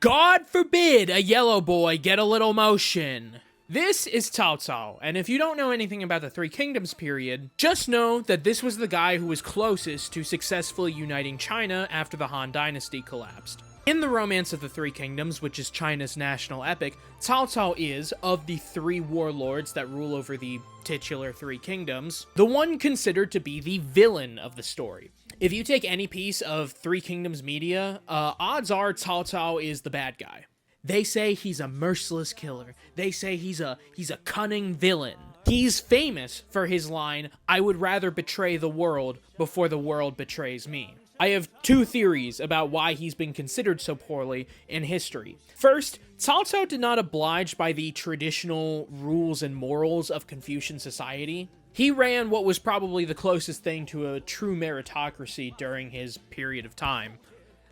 God forbid a yellow boy get a little motion. This is Cao Cao, and if you don't know anything about the Three Kingdoms period, just know that this was the guy who was closest to successfully uniting China after the Han Dynasty collapsed. In the Romance of the Three Kingdoms, which is China's national epic, Cao Cao is, of the three warlords that rule over the titular Three Kingdoms, the one considered to be the villain of the story. If you take any piece of Three Kingdoms media, odds are Cao Cao is the bad guy. They say he's a merciless killer. They say he's a cunning villain. He's famous for his line, "I would rather betray the world before the world betrays me." I have two theories about why he's been considered so poorly in history. First, Cao Cao did not oblige by the traditional rules and morals of Confucian society. He ran what was probably the closest thing to a true meritocracy during his period of time.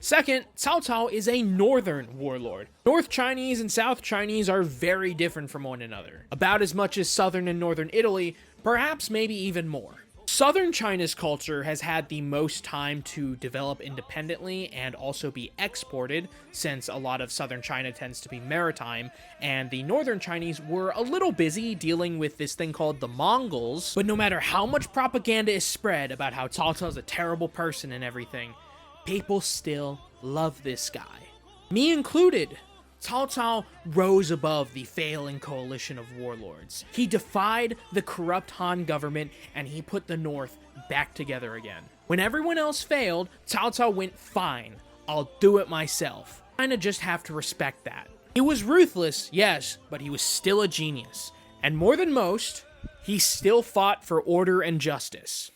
Second, Cao Cao is a northern warlord. North Chinese and South Chinese are very different from one another. About as much as southern and northern Italy, perhaps maybe even more. Southern China's culture has had the most time to develop independently and also be exported, since a lot of southern China tends to be maritime, and the northern Chinese were a little busy dealing with this thing called the Mongols. But no matter how much propaganda is spread about how Cao Cao's a terrible person and everything, people still love this guy. Me included. Cao Cao rose above the failing coalition of warlords. He defied the corrupt Han government, and he put the North back together again. When everyone else failed, Cao Cao went, "Fine, I'll do it myself." Kinda just have to respect that. He was ruthless, yes, but he was still a genius. And more than most, he still fought for order and justice.